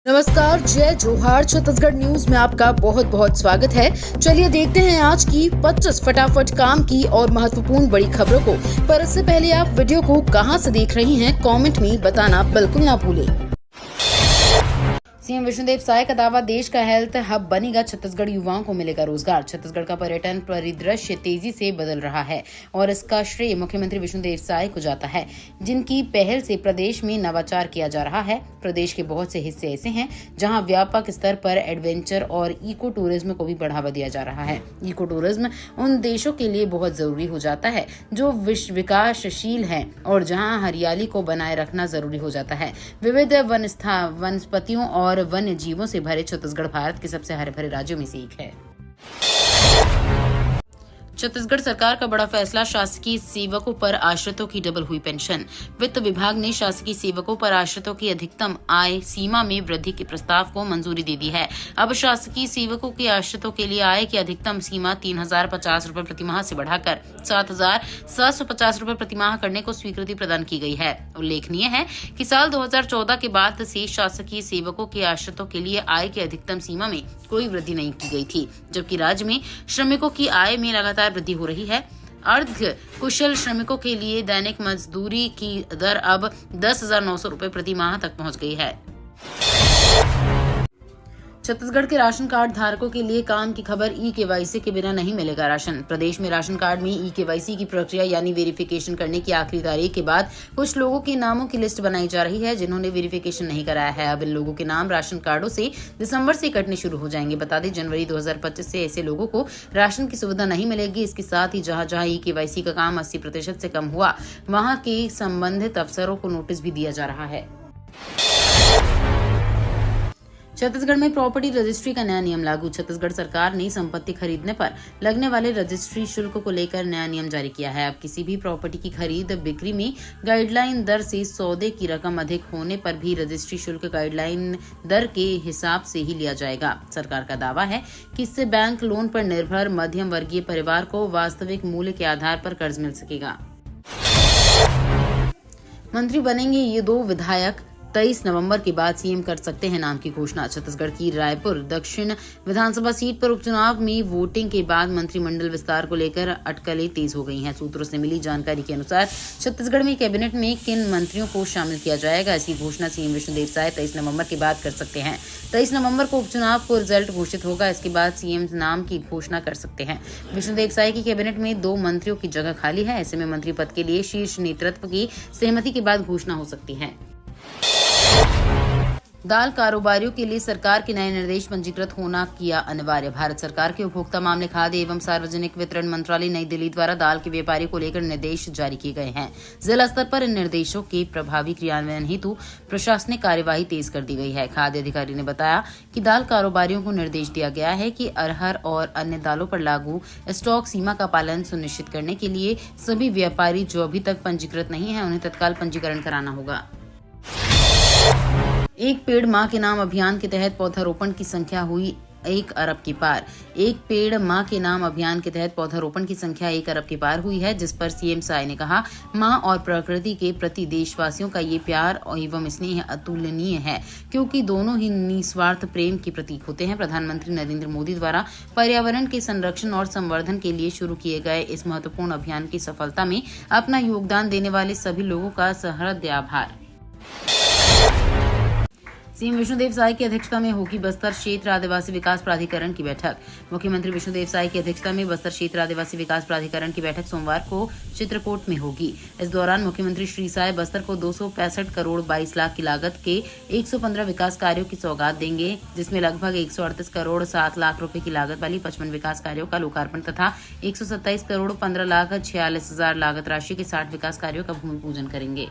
नमस्कार, जय जोहार। छत्तीसगढ़ न्यूज में आपका बहुत बहुत स्वागत है। चलिए देखते हैं आज की 25 फटाफट काम की और महत्वपूर्ण बड़ी खबरों को। पर इससे पहले आप वीडियो को कहां से देख रही हैं, कमेंट में बताना बिल्कुल ना भूलें। सीएम विष्णुदेव साय का दावा, देश का हेल्थ हब बनेगा, छत्तीसगढ़ युवाओं को मिलेगा रोजगार। छत्तीसगढ़ का पर्यटन परिदृश्य तेजी से बदल रहा है और इसका श्रेय मुख्यमंत्री विष्णुदेव साय को जाता है, जिनकी पहल से प्रदेश में नवाचार किया जा रहा है। प्रदेश के बहुत से हिस्से ऐसे हैं जहां व्यापक स्तर पर एडवेंचर और इको टूरिज्म को भी बढ़ावा दिया जा रहा है। इको टूरिज्म उन देशों के लिए बहुत जरूरी हो जाता है जो विश्व विकासशील हैं और जहां हरियाली को बनाए रखना जरूरी हो जाता है। विविध वनस्पतियों और वन्य जीवों से भरे छत्तीसगढ़ भारत के सबसे हरे भरे राज्यों में से एक है। छत्तीसगढ़ सरकार का बड़ा फैसला, शासकीय सेवकों पर आश्रितों की डबल हुई पेंशन। वित्त विभाग ने शासकीय सेवकों पर आश्रितों की अधिकतम आय सीमा में वृद्धि के प्रस्ताव को मंजूरी दे दी है। अब शासकीय सेवकों के आश्रितों के लिए आय की अधिकतम सीमा 3,050 रूपए प्रतिमाह से बढ़ाकर 7,750 रूपए प्रतिमाह करने को स्वीकृति प्रदान की गई है। उल्लेखनीय है कि साल 2014 के बाद से शासकीय सेवकों के आश्रितों के लिए आय की अधिकतम सीमा में कोई वृद्धि नहीं की गई थी, जबकि राज्य में श्रमिकों की आय में लगातार वृद्धि हो रही है। अर्ध कुशल श्रमिकों के लिए दैनिक मजदूरी की दर अब 10,900 रूपए प्रति माह तक पहुंच गई है। छत्तीसगढ़ के राशन कार्ड धारकों के लिए काम की खबर, ई-केवाईसी के बिना नहीं मिलेगा राशन। प्रदेश में राशन कार्ड में ई-केवाईसी की प्रक्रिया यानी वेरिफिकेशन करने की आखिरी तारीख के बाद कुछ लोगों के नामों की लिस्ट बनाई जा रही है जिन्होंने वेरिफिकेशन नहीं कराया है। अब इन लोगों के नाम राशन कार्डों से दिसंबर से कटने शुरू हो जाएंगे। बता दें, जनवरी 2025 से ऐसे लोगों को राशन की सुविधा नहीं मिलेगी। इसके साथ ही जहां जहां ई-केवाईसी का काम 80% से कम हुआ, वहां के संबंधित अफसरों को नोटिस भी दिया जा रहा है। छत्तीसगढ़ में प्रॉपर्टी रजिस्ट्री का नया नियम लागू। छत्तीसगढ़ सरकार ने संपत्ति खरीदने पर लगने वाले रजिस्ट्री शुल्क को लेकर नया नियम जारी किया है। अब किसी भी प्रॉपर्टी की खरीद बिक्री में गाइडलाइन दर से सौदे की रकम अधिक होने पर भी रजिस्ट्री शुल्क गाइडलाइन दर के हिसाब से ही लिया जाएगा। सरकार का दावा है कि इससे बैंक लोन पर निर्भर मध्यम वर्गीय परिवार को वास्तविक मूल्य के आधार पर कर्ज मिल सकेगा। मंत्री बनेंगे ये दो विधायक, 23 नवंबर के बाद सीएम कर सकते हैं नाम की घोषणा। छत्तीसगढ़ की रायपुर दक्षिण विधानसभा सीट पर उपचुनाव में वोटिंग के बाद मंत्रिमंडल विस्तार को लेकर अटकलें तेज हो गई हैं। सूत्रों से मिली जानकारी के अनुसार छत्तीसगढ़ में कैबिनेट में किन मंत्रियों को शामिल किया जाएगा, इसकी घोषणा सीएम विष्णुदेव साय 23 नवंबर के बाद कर सकते हैं। 23 नवंबर को उपचुनाव को रिजल्ट घोषित होगा, इसके बाद सीएम नाम की घोषणा कर सकते हैं। विष्णुदेव साय की कैबिनेट में 2 मंत्रियों की जगह खाली है। ऐसे में मंत्री पद के लिए शीर्ष नेतृत्व की सहमति के बाद घोषणा हो सकती है। दाल कारोबारियों के लिए सरकार के नए निर्देश, पंजीकृत होना किया अनिवार्य। भारत सरकार के उपभोक्ता मामले, खाद्य एवं सार्वजनिक वितरण मंत्रालय नई दिल्ली द्वारा दाल के व्यापारियों को लेकर निर्देश जारी किए गए हैं। जिला स्तर पर इन निर्देशों के प्रभावी क्रियान्वयन हेतु प्रशासनिक कार्यवाही तेज कर दी गई है। खाद्य अधिकारी ने बताया कि दाल कारोबारियों को निर्देश दिया गया है कि अरहर और अन्य दालों पर लागू स्टॉक सीमा का पालन सुनिश्चित करने के लिए सभी व्यापारी जो अभी तक पंजीकृत नहीं है उन्हें तत्काल पंजीकरण कराना होगा। एक पेड़ मां के नाम अभियान के तहत पौधारोपण की संख्या हुई 1 अरब के पार। एक पेड़ मां के नाम अभियान के तहत पौधारोपण की संख्या 1 अरब के पार हुई है, जिस पर सीएम साय ने कहा, मां और प्रकृति के प्रति देशवासियों का ये प्यार एवं स्नेह अतुलनीय है, क्योंकि दोनों ही निस्वार्थ प्रेम के प्रतीक होते हैं। प्रधानमंत्री नरेंद्र मोदी द्वारा पर्यावरण के संरक्षण और संवर्धन के लिए शुरू किए गए इस महत्वपूर्ण अभियान की सफलता में अपना योगदान देने वाले सभी लोगों का सहृदय आभार। सीएम विष्णुदेव साय की अध्यक्षता में होगी बस्तर क्षेत्र आदिवासी विकास प्राधिकरण की बैठक। मुख्यमंत्री विष्णुदेव साय की अध्यक्षता में बस्तर क्षेत्र आदिवासी विकास प्राधिकरण की बैठक सोमवार को चित्रकूट में होगी। इस दौरान मुख्यमंत्री श्री साय बस्तर को 265 करोड़ 22 लाख की लागत के 115 विकास कार्यों की सौगात देंगे, जिसमें लगभग 138 करोड़ 7 लाख रुपए की लागत वाली 55 विकास कार्यों का लोकार्पण तथा 127 करोड़ 15 लाख 46 हजार लागत राशि के 60 विकास कार्यों का भूमि पूजन करेंगे।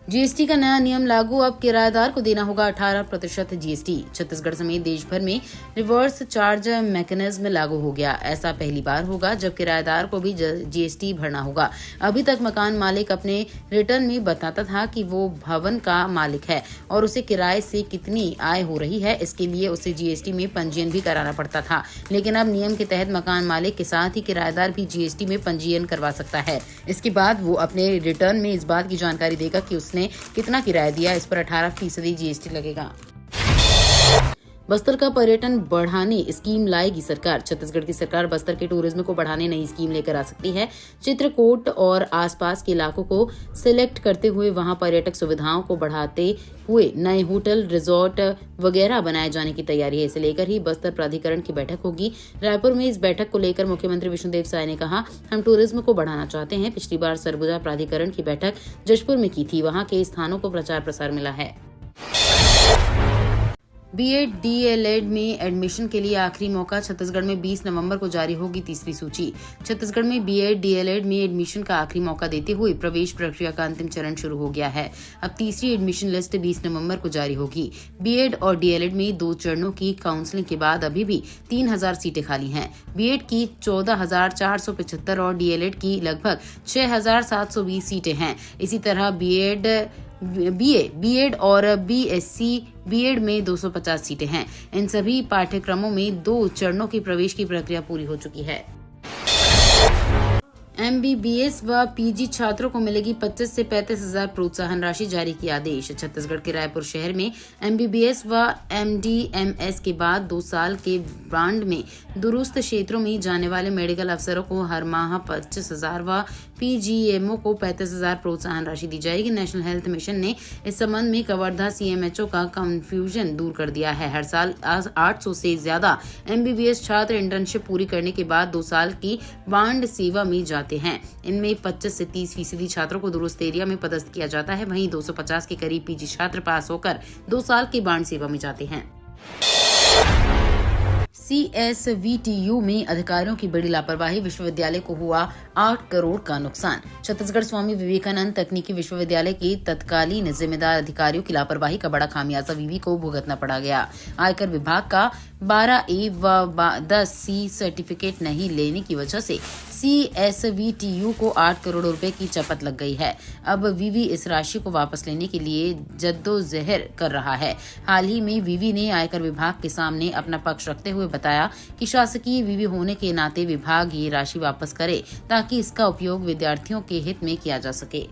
जीएसटी का नया नियम लागू, अब किराएदार को देना होगा 18% जीएसटी। छत्तीसगढ़ समेत देश भर में रिवर्स चार्ज मैकेनिज्म लागू हो गया। ऐसा पहली बार होगा जब किराएदार को भी जीएसटी भरना होगा। अभी तक मकान मालिक अपने रिटर्न में बताता था कि वो भवन का मालिक है और उसे किराए से कितनी आय हो रही है, इसके लिए उसे जीएसटी में पंजीयन भी कराना पड़ता था। लेकिन अब नियम के तहत मकान मालिक के साथ ही किराएदार भी जीएसटी में पंजीयन करवा सकता है। इसके बाद वो अपने रिटर्न में इस बात की जानकारी देगा कि उसने ने कितना किराया दिया, इस पर 18% GST लगेगा। बस्तर का पर्यटन बढ़ाने स्कीम लाएगी सरकार। छत्तीसगढ़ की सरकार बस्तर के टूरिज्म को बढ़ाने नई स्कीम लेकर आ सकती है। चित्रकूट और आसपास के इलाकों को सिलेक्ट करते हुए वहां पर्यटक सुविधाओं को बढ़ाते हुए नए होटल, रिजॉर्ट वगैरह बनाए जाने की तैयारी है। इसे लेकर ही बस्तर प्राधिकरण की बैठक होगी। रायपुर में इस बैठक को लेकर मुख्यमंत्री विष्णुदेव साय ने कहा, हम टूरिज्म को बढ़ाना चाहते हैं। पिछली बार सरगुजा प्राधिकरण की बैठक जशपुर में की थी, वहां के स्थानों को प्रचार प्रसार मिला है। बीएड डीएलएड में एडमिशन के लिए आखिरी मौका। छत्तीसगढ़ में 20 नवंबर को जारी होगी तीसरी सूची। छत्तीसगढ़ में बीएड डीएलएड में एडमिशन का आखिरी मौका देते हुए प्रवेश प्रक्रिया का अंतिम चरण शुरू हो गया है। अब तीसरी एडमिशन लिस्ट 20 नवंबर को जारी होगी। बीएड और डीएलएड में 2 चरणों की काउंसलिंग के बाद अभी भी 3000 सीटें खाली हैं। बीएड की 14,475 और डीएलएड की लगभग 6,720 सीटें हैं। इसी तरह बीएड और बीएससी बीएड में 250 सीटें हैं। इन सभी पाठ्यक्रमों में 2 चरणों की प्रवेश की प्रक्रिया पूरी हो चुकी है। एमबीबीएस व पीजी छात्रों को मिलेगी 25 से 35 हजार प्रोत्साहन राशि, जारी किया आदेश। छत्तीसगढ़ के रायपुर शहर में एमबीबीएस व एमडीएमएस के बाद 2 साल के बांड में दुरुस्त क्षेत्रों में जाने वाले मेडिकल अफसरों को हर माह 25,000 व पीजीएमओ को 35,000 प्रोत्साहन राशि दी जाएगी। नेशनल हेल्थ मिशन ने इस संबंध में कवर्धा सीएमएचओ का कंफ्यूजन दूर कर दिया है। हर साल 800 से ज्यादा एमबीबीएस छात्र इंटर्नशिप पूरी करने के बाद 2 साल की बांड सेवा में जाते हैं। इनमें 25 से 30% छात्रों को दुरुस्त एरिया में पदस्थ किया जाता है। वहीं 250 के करीब पीजी छात्र पास होकर 2 साल की बांड सेवा में जाते हैं। CSVTU में अधिकारियों की बड़ी लापरवाही, विश्वविद्यालय को हुआ 8 करोड़ का नुकसान। छत्तीसगढ़ स्वामी विवेकानंद तकनीकी विश्वविद्यालय के तत्कालीन जिम्मेदार अधिकारियों की लापरवाही का बड़ा खामियाजा विवि को भुगतना पड़ा गया। आयकर विभाग का 12A व 10C सर्टिफिकेट नहीं लेने की वजह से CSVTU को 8 करोड़ रुपए की चपत लग गई है। अब विवि इस राशि को वापस लेने के लिए जद्दोजहद कर रहा है। हाल ही में विवि ने आयकर विभाग के सामने अपना पक्ष रखते हुए बताया कि शासकीय विवि होने के नाते विभाग ये राशि वापस करे ताकि इसका उपयोग विद्यार्थियों के हित में किया जा सके।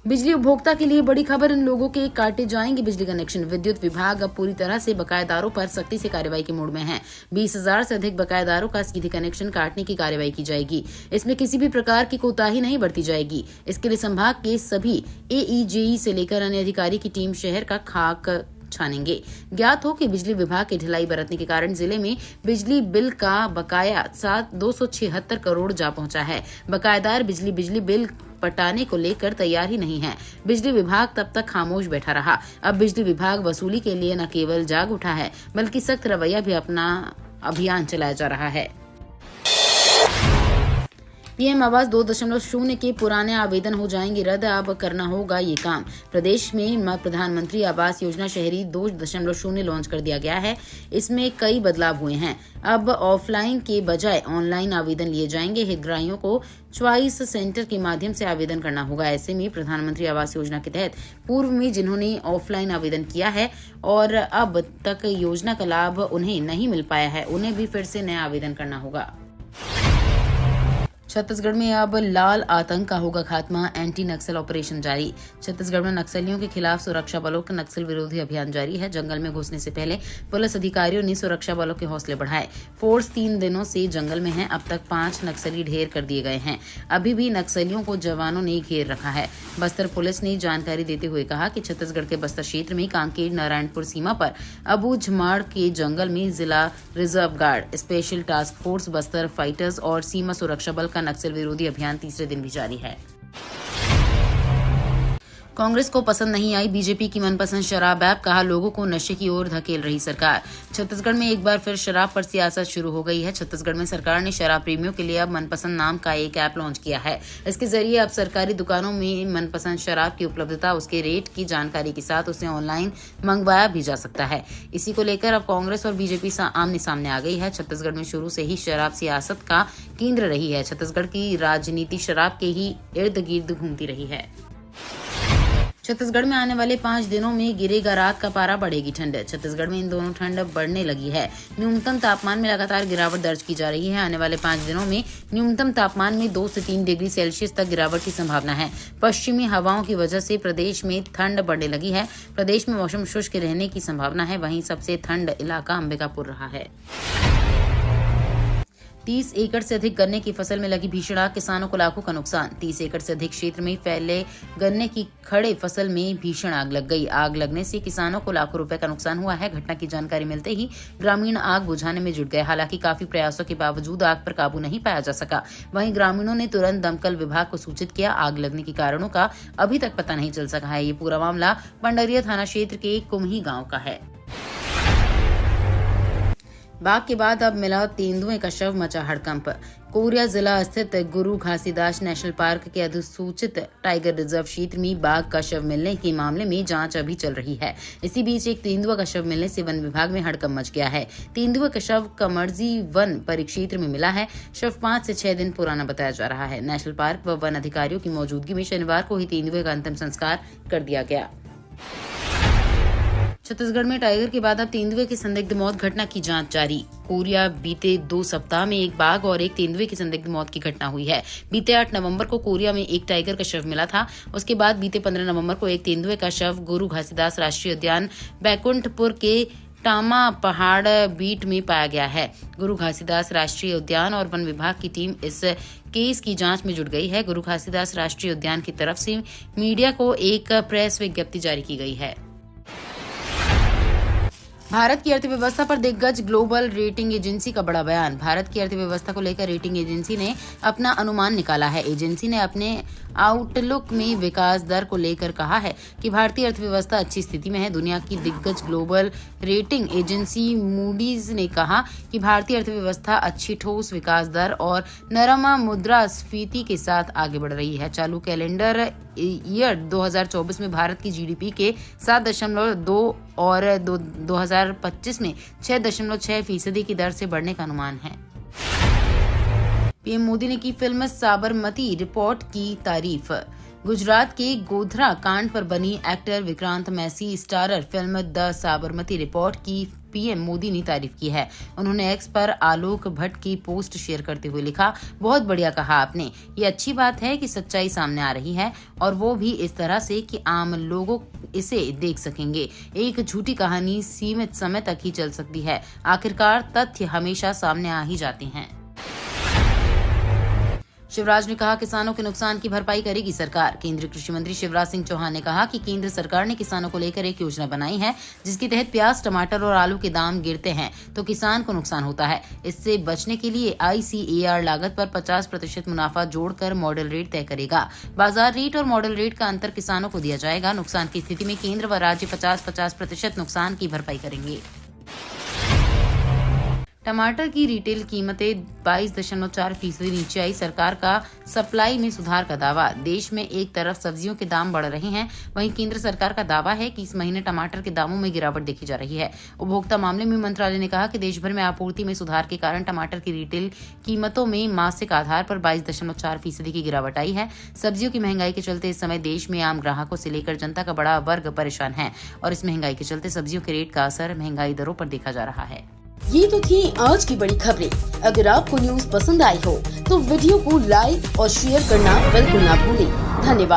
बिजली उपभोक्ता के लिए बड़ी खबर, इन लोगों के काटे जाएंगे बिजली कनेक्शन। विद्युत विभाग अब पूरी तरह से बकायेदारों पर सख्ती से कार्रवाई के मूड में है। 20,000 से अधिक बकायेदारों का सीधे कनेक्शन काटने की कार्रवाई की जाएगी। इसमें किसी भी प्रकार की कोताही नहीं बरती जाएगी। इसके लिए संभाग के सभी AEJE से लेकर अन्य अधिकारी की टीम शहर का खाक छानेंगे। ज्ञात हो कि बिजली विभाग की ढिलाई बरतने के कारण जिले में बिजली बिल का बकाया 276 करोड़ जा पहुंचा है। बकायेदार बिजली बिल पटाने को लेकर तैयार ही नहीं है। बिजली विभाग तब तक खामोश बैठा रहा। अब बिजली विभाग वसूली के लिए न केवल जाग उठा है बल्कि सख्त रवैया भी अपना अभियान चलाया जा रहा है। पीएम आवास 2.0 के पुराने आवेदन हो जाएंगे रद्द, अब करना होगा ये काम। प्रदेश में प्रधानमंत्री आवास योजना शहरी 2.0 लॉन्च कर दिया गया है। इसमें कई बदलाव हुए हैं। अब ऑफलाइन के बजाय ऑनलाइन आवेदन लिए जाएंगे। हितग्राहियों को चॉइस सेंटर के माध्यम से आवेदन करना होगा। ऐसे में प्रधानमंत्री आवास योजना के तहत पूर्व में जिन्होंने ऑफलाइन आवेदन किया है और अब तक योजना का लाभ उन्हें नहीं मिल पाया है, उन्हें भी फिर से नया आवेदन करना होगा। छत्तीसगढ़ में अब लाल आतंक का होगा खात्मा, एंटी नक्सल ऑपरेशन जारी। छत्तीसगढ़ में नक्सलियों के खिलाफ सुरक्षा बलों का नक्सल विरोधी अभियान जारी है। जंगल में घुसने से पहले पुलिस अधिकारियों ने सुरक्षा बलों के हौसले बढ़ाए। फोर्स 3 दिनों से जंगल में है। अब तक 5 नक्सली ढेर कर दिए गए हैं। अभी भी नक्सलियों को जवानों ने घेर रखा है। बस्तर पुलिस ने जानकारी देते हुए कहा कि छत्तीसगढ़ के बस्तर क्षेत्र में कांकेर नारायणपुर सीमा पर अबूझमाड़ के जंगल में जिला reserve guard, special task force, Bastar fighters और सीमा सुरक्षा बल का नक्सल विरोधी अभियान तीसरे दिन भी जारी है। कांग्रेस को पसंद नहीं आई बीजेपी की मनपसंद शराब ऐप, कहा लोगों को नशे की ओर धकेल रही सरकार। छत्तीसगढ़ में एक बार फिर शराब पर सियासत शुरू हो गई है। छत्तीसगढ़ में सरकार ने शराब प्रेमियों के लिए अब मनपसंद नाम का एक ऐप लॉन्च किया है। इसके जरिए अब सरकारी दुकानों में मनपसंद शराब की उपलब्धता, उसके रेट की जानकारी के साथ उसे ऑनलाइन मंगवाया भी जा सकता है। इसी को लेकर अब कांग्रेस और बीजेपी आमने सामने आ गई है। छत्तीसगढ़ में शुरू से ही शराब सियासत का केंद्र रही है। छत्तीसगढ़ की राजनीति शराब के ही इर्द गिर्द घूमती रही है। छत्तीसगढ़ में आने वाले 5 दिनों में गिरेगा रात का पारा, बढ़ेगी ठंड। छत्तीसगढ़ में इन दोनों ठंड बढ़ने लगी है। न्यूनतम तापमान में लगातार गिरावट दर्ज की जा रही है। आने वाले 5 दिनों में न्यूनतम तापमान में 2 से 3 डिग्री सेल्सियस तक गिरावट की संभावना है। पश्चिमी हवाओं की वजह से प्रदेश में ठंड बढ़ने लगी है। प्रदेश में मौसम शुष्क रहने की संभावना है। वहीं सबसे ठंड इलाका अंबिकापुर रहा है। 30 एकड़ से अधिक गन्ने की फसल में लगी भीषण आग, किसानों को लाखों का नुकसान। 30 एकड़ से अधिक क्षेत्र में फैले गन्ने की खड़े फसल में भीषण आग लग गई। आग लगने से किसानों को लाखों रुपए का नुकसान हुआ है। घटना की जानकारी मिलते ही ग्रामीण आग बुझाने में जुट गए। हालांकि काफी प्रयासों के बावजूद आग पर काबू नहीं पाया जा सका। वहीं ग्रामीणों ने तुरंत दमकल विभाग को सूचित किया। आग लगने के कारणों का अभी तक पता नहीं चल सका है। ये पूरा मामला पंडरिया थाना क्षेत्र के कुम्ही गाँव का है। बाघ के बाद अब मिला तेंदुए का शव, मचा हड़कंप। कोरिया जिला स्थित गुरु घासीदास नेशनल पार्क के अधिसूचित टाइगर रिजर्व क्षेत्र में बाघ का शव मिलने के मामले में जांच अभी चल रही है। इसी बीच एक तेंदुआ का शव मिलने से वन विभाग में हड़कंप मच गया है। तेंदुआ का शव कमरजी वन परिक्षेत्र में मिला है। शव 5 से 6 दिन पुराना बताया जा रहा है। नेशनल पार्क व वन अधिकारियों की मौजूदगी में शनिवार को ही तेंदुए का अंतिम संस्कार कर दिया गया। छत्तीसगढ़ में टाइगर के बाद अब तेंदुए की संदिग्ध मौत घटना की जांच जारी। कोरिया बीते 2 सप्ताह में एक बाघ और एक तेंदुए की संदिग्ध मौत की घटना हुई है। बीते 8 नवंबर को कोरिया में एक टाइगर का शव मिला था। उसके बाद बीते 15 नवंबर को एक तेंदुए का शव गुरु घासीदास राष्ट्रीय उद्यान बैकुंठपुर के टामा पहाड़ बीट में पाया गया है। गुरु घासीदास राष्ट्रीय उद्यान और वन विभाग की टीम इस केस की जांच में जुट गई है। गुरु घासीदास राष्ट्रीय उद्यान की तरफ से मीडिया को एक प्रेस विज्ञप्ति जारी की गई है। भारत की अर्थव्यवस्था पर दिग्गज ग्लोबल रेटिंग एजेंसी का बड़ा बयान। भारत की अर्थव्यवस्था को लेकर रेटिंग एजेंसी ने अपना अनुमान निकाला है। एजेंसी ने अपने आउटलुक में विकास दर को लेकर कहा है कि भारतीय अर्थव्यवस्था अच्छी स्थिति में है। दुनिया की दिग्गज ग्लोबल रेटिंग एजेंसी मूडीज ने कहा कि भारतीय अर्थव्यवस्था अच्छी ठोस विकास दर और नरम मुद्रास्फीति के साथ आगे बढ़ रही है। चालू कैलेंडर ईयर 2024 में भारत की जीडीपी के 7.2 और 2025 में 6.6% की दर से बढ़ने का अनुमान है। पीएम मोदी ने की फिल्म साबरमती रिपोर्ट की तारीफ। गुजरात के गोधरा कांड पर बनी actor Vikrant Massey starrer film the Sabarmati report की पीएम मोदी ने तारीफ की है। उन्होंने एक्स पर आलोक भट्ट की पोस्ट शेयर करते हुए लिखा, बहुत बढ़िया कहा आपने। ये अच्छी बात है कि सच्चाई सामने आ रही है और वो भी इस तरह से कि आम लोगों इसे देख सकेंगे। एक झूठी कहानी सीमित समय तक ही चल सकती है। आखिरकार तथ्य हमेशा सामने आ ही जाते हैं। शिवराज ने कहा, किसानों के नुकसान की भरपाई करेगी सरकार। केंद्रीय कृषि मंत्री शिवराज सिंह चौहान ने कहा कि केंद्र सरकार ने किसानों को लेकर एक योजना बनाई है जिसके तहत प्याज, टमाटर और आलू के दाम गिरते हैं तो किसान को नुकसान होता है। इससे बचने के लिए ICAR लागत पर 50% मुनाफा जोड़कर मॉडल रेट तय करेगा। बाजार रेट और मॉडल रेट का अंतर किसानों को दिया जाएगा। नुकसान की स्थिति में केंद्र व राज्य 50-50% नुकसान की भरपाई करेंगे। टमाटर की रिटेल कीमतें 22.4% नीचे आई। सरकार का सप्लाई में सुधार का दावा। देश में एक तरफ सब्जियों के दाम बढ़ रहे हैं, वहीं केंद्र सरकार का दावा है कि इस महीने टमाटर के दामों में गिरावट देखी जा रही है। उपभोक्ता मामले में मंत्रालय ने कहा कि देश भर में आपूर्ति में सुधार के कारण टमाटर की रिटेल कीमतों में मासिक आधार पर 22.4% की गिरावट आई है। सब्जियों की महंगाई के चलते इस समय देश में आम ग्राहकों से लेकर जनता का बड़ा वर्ग परेशान है और इस महंगाई के चलते सब्जियों के रेट का असर महंगाई दरों पर देखा जा रहा है। ये तो थी आज की बड़ी खबरें। अगर आपको न्यूज पसंद आई हो तो वीडियो को लाइक और शेयर करना बिल्कुल ना भूलें। धन्यवाद।